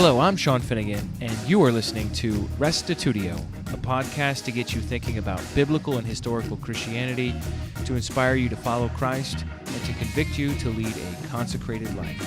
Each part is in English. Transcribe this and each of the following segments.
Hello, I'm Sean Finnegan, and you are listening to Restitutio, a podcast to get you thinking about biblical and historical Christianity, to inspire you to follow Christ, and to convict you to lead a consecrated life.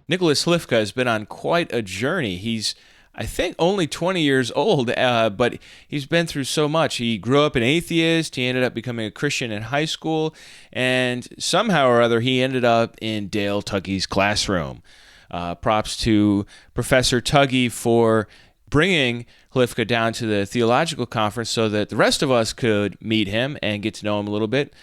Nicholas Hlifka has been on quite a journey. He's, I think, only 20 years old, but he's been through so much. He grew up an atheist. He ended up becoming a Christian in high school, and somehow or other, he ended up in Dale Tuggy's classroom. Props to Professor Tuggy for bringing Hlifka down to the theological conference so that the rest of us could meet him and get to know him a little bit.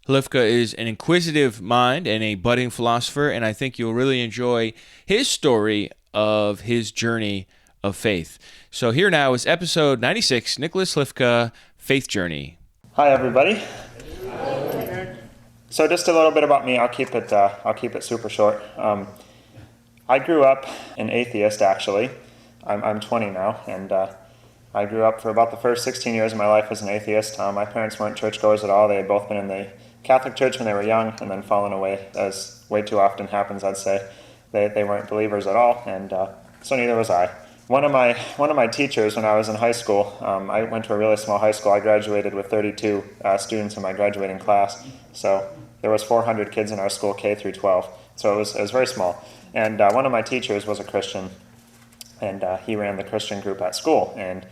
Hlifka is an inquisitive mind and a budding philosopher, and I think you'll really enjoy his story of his journey of faith. So here now is episode 96, Nicholas Hlifka, Faith Journey. Hi, everybody. So just a little bit about me. I'll keep it super short. I grew up an atheist, actually. I'm 20 now, and I grew up for about the first 16 years of my life as an atheist. My parents weren't churchgoers at all. They had both been in the Catholic Church when they were young and then fallen away, as way too often happens, I'd say. They weren't believers at all, and so neither was I. One of my teachers when I was in high school, I went to a really small high school. I graduated with 32 students in my graduating class. So there was 400 kids in our school, K through 12. So it was very small. And one of my teachers was a Christian, and he ran the Christian group at school. And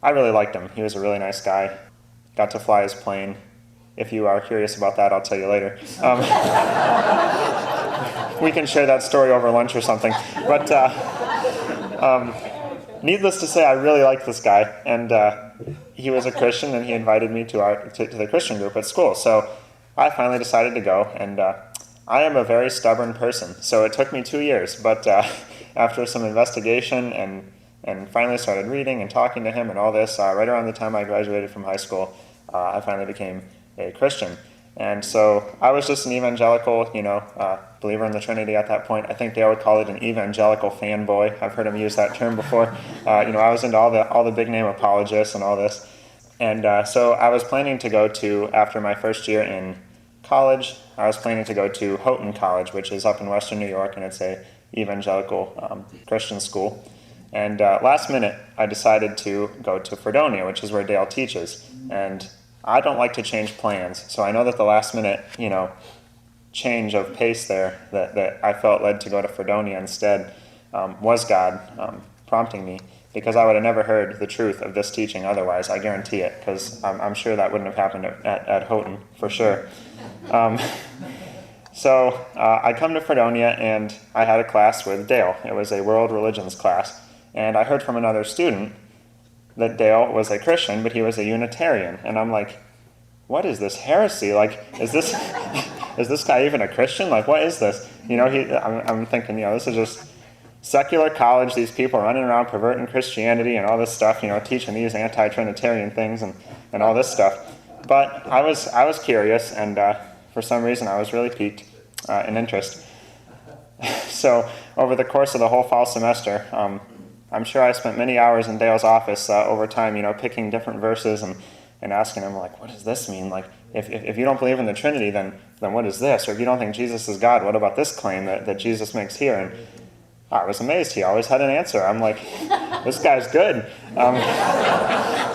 I really liked him. He was a really nice guy. Got to fly his plane. If you are curious about that, I'll tell you later. We can share that story over lunch or something. But needless to say, I really liked this guy, and he was a Christian, and he invited me to the Christian group at school. So I finally decided to go, and I am a very stubborn person, so it took me 2 years. But after some investigation and finally started reading and talking to him and all this, right around the time I graduated from high school, I finally became a Christian. And so I was just an evangelical, believer in the Trinity at that point. I think they would call it an evangelical fanboy. I've heard him use that term before. I was into all the big name apologists and all this. And so I was planning to go to, after my first year in college, I was planning to go to Houghton College, which is up in Western New York, and it's a evangelical Christian school. And last minute, I decided to go to Fredonia, which is where Dale teaches. And I don't like to change plans, so I know that the last minute, change of pace there that I felt led to go to Fredonia instead was God prompting me, because I would have never heard the truth of this teaching otherwise. I guarantee it, because I'm sure that wouldn't have happened at Houghton for sure. So I come to Fredonia, and I had a class with Dale. It was a world religions class, and I heard from another student that Dale was a Christian, but he was a Unitarian. And I'm like, what is this heresy? Like, is this guy even a Christian? Like, what is this? I'm thinking, this is just secular college, these people running around perverting Christianity and all this stuff, teaching these anti-Trinitarian things and all this stuff. But I was curious, and for some reason I was really piqued in interest. So over the course of the whole fall semester, I'm sure I spent many hours in Dale's office over time, picking different verses and asking him, like, what does this mean? Like, if you don't believe in the Trinity, then what is this? Or if you don't think Jesus is God, what about this claim that Jesus makes here? And I was amazed. He always had an answer. I'm like, this guy's good.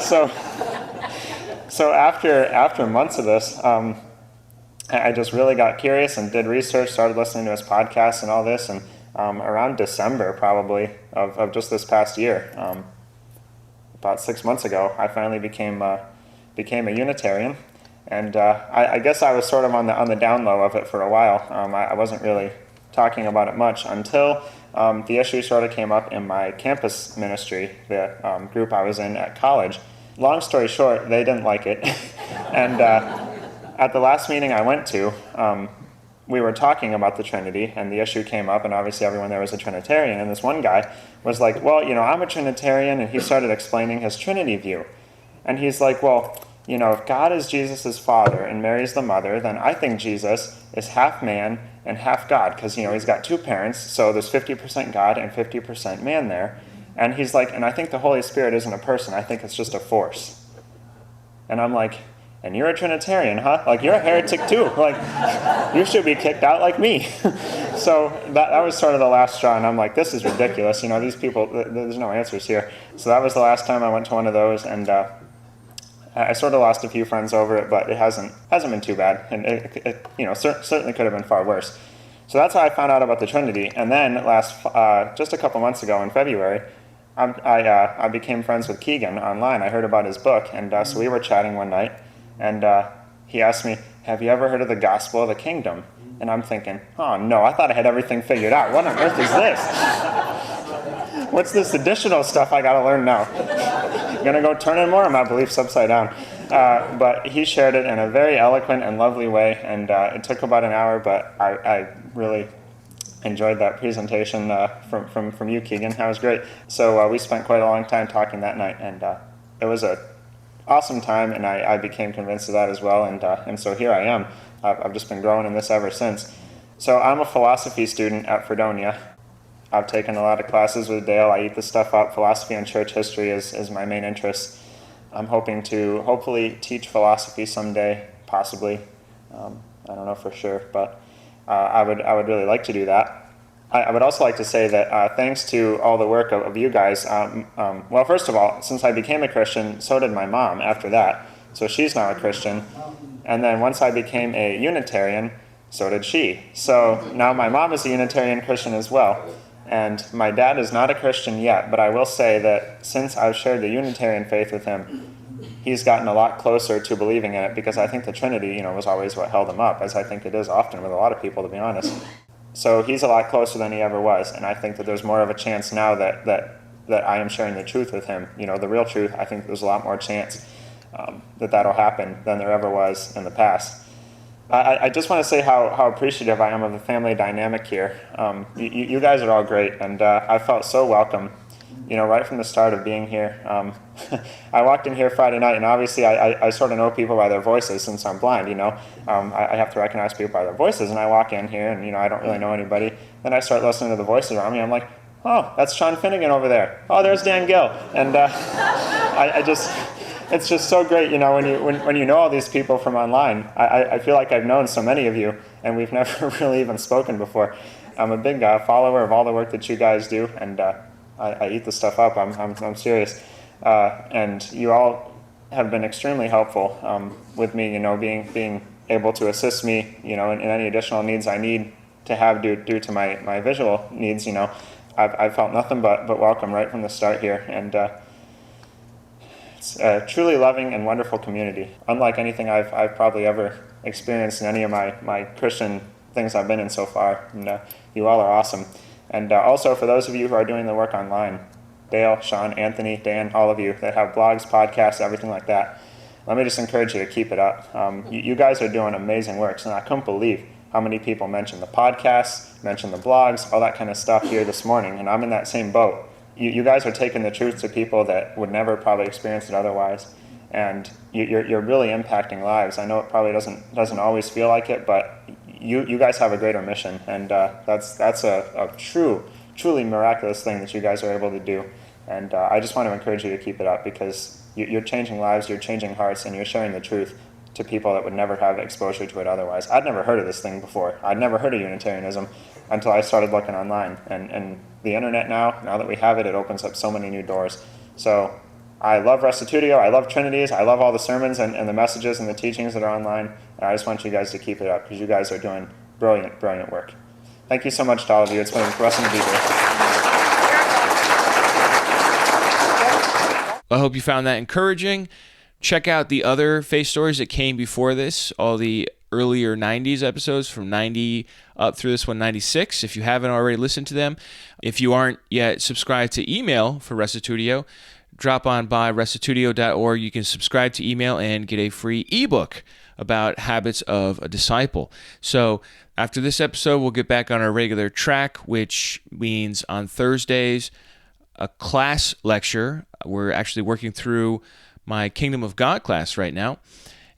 So after months of this, I just really got curious and did research, started listening to his podcast and all this, and around December, probably, of just this past year, about 6 months ago, I finally became a Unitarian, and I guess I was sort of on the down low of it for a while. I wasn't really talking about it much until the issue sort of came up in my campus ministry, the group I was in at college. Long story short, they didn't like it, and at the last meeting I went to, we were talking about the Trinity, and the issue came up, and obviously everyone there was a Trinitarian, and this one guy was like, well, I'm a Trinitarian, and he started explaining his Trinity view. And he's like, well, if God is Jesus' father and Mary's the mother, then I think Jesus is half man and half God, because, he's got two parents, so there's 50% God and 50% man there. And he's like, and I think the Holy Spirit isn't a person, I think it's just a force. And I'm like, And you're a Trinitarian, huh? Like, you're a heretic too. Like, you should be kicked out like me. So that was sort of the last straw, and I'm like, this is ridiculous. These people, there's no answers here. So that was the last time I went to one of those, and I sort of lost a few friends over it, but it hasn't been too bad, and it certainly could have been far worse. So that's how I found out about the Trinity. And then just a couple months ago in February, I became friends with Keegan online. I heard about his book, and so we were chatting one night, and he asked me, have you ever heard of the Gospel of the Kingdom? And I'm thinking, oh no, I thought I had everything figured out. What on earth is this? What's this additional stuff I gotta learn now? I'm gonna go turning more of my beliefs upside down. But he shared it in a very eloquent and lovely way, and it took about an hour, but I really enjoyed that presentation from you, Keegan. That was great. So we spent quite a long time talking that night, and it was an awesome time, and I became convinced of that as well, and so here I am. I've just been growing in this ever since. So I'm a philosophy student at Fredonia. I've taken a lot of classes with Dale. I eat this stuff up. Philosophy and church history is my main interest. I'm hoping to hopefully teach philosophy someday, possibly. I don't know for sure, but I would really like to do that. I would also like to say that thanks to all the work of you guys, well, first of all, since I became a Christian, so did my mom after that. So she's now a Christian. And then once I became a Unitarian, so did she. So now my mom is a Unitarian Christian as well. And my dad is not a Christian yet, but I will say that since I've shared the Unitarian faith with him, he's gotten a lot closer to believing in it, because I think the Trinity, was always what held him up, as I think it is often with a lot of people, to be honest. So he's a lot closer than he ever was, and I think that there's more of a chance now that I am sharing the truth with him, the real truth. I think there's a lot more chance that'll happen than there ever was in the past. I just want to say how appreciative I am of the family dynamic here. You guys are all great, and I felt so welcome, right from the start of being here. I walked in here Friday night, and obviously I sort of know people by their voices since I'm blind, I have to recognize people by their voices, and I walk in here, and, I don't really know anybody. Then I start listening to the voices around me. I'm like, oh, that's Sean Finnegan over there. Oh, there's Dan Gill. And it's just so great, when you know all these people from online. I feel like I've known so many of you, and we've never really even spoken before. I'm a big follower of all the work that you guys do, and I eat the stuff up. I'm serious. And you all have been extremely helpful with me, being able to assist me, in any additional needs I need to have due to my visual needs. I've felt nothing but welcome right from the start here, and it's a truly loving and wonderful community, unlike anything I've probably ever experienced in any of my Christian things I've been in so far. And you all are awesome. And also, for those of you who are doing the work online, Dale, Sean, Anthony, Dan, all of you that have blogs, podcasts, everything like that, let me just encourage you to keep it up. You guys are doing amazing work, and I couldn't believe how many people mentioned the podcasts, mentioned the blogs, all that kind of stuff here this morning, and I'm in that same boat. You guys are taking the truth to people that would never probably experience it otherwise, and you're really impacting lives. I know it probably doesn't always feel like it, but you guys have a greater mission, and that's a truly miraculous thing that you guys are able to do. And I just want to encourage you to keep it up, because you're changing lives, you're changing hearts, and you're sharing the truth to people that would never have exposure to it otherwise. I'd never heard of this thing before. I'd never heard of Unitarianism until I started looking online. And the internet now that we have it, it opens up so many new doors. So I love Restitutio, I love Trinities, I love all the sermons and the messages and the teachings that are online. And I just want you guys to keep it up, because you guys are doing brilliant work. Thank you so much to all of you. It's been a blessing to be here. I hope you found that encouraging. Check out the other faith stories that came before this, all the earlier 90s episodes from 90 up through this one, 96, if you haven't already listened to them. If you aren't yet subscribed to email for Restitutio, drop on by restitutio.org. You can subscribe to email and get a free ebook about habits of a disciple. So after this episode, we'll get back on our regular track, which means on Thursdays, a class lecture. We're actually working through my Kingdom of God class right now.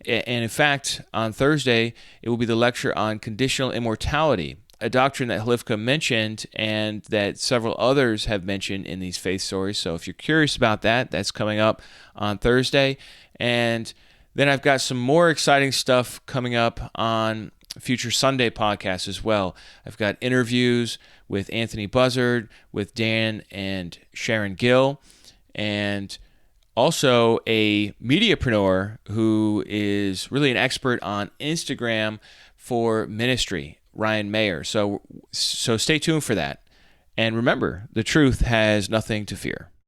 And in fact, on Thursday, it will be the lecture on conditional immortality, a doctrine that Hlifka mentioned and that several others have mentioned in these faith stories. So if you're curious about that, that's coming up on Thursday. And Then I've got some more exciting stuff coming up on future Sunday podcasts as well. I've got interviews with Anthony Buzzard, with Dan and Sharon Gill, and also a mediapreneur who is really an expert on Instagram for ministry, Ryan Mayer. So stay tuned for that. And remember, the truth has nothing to fear.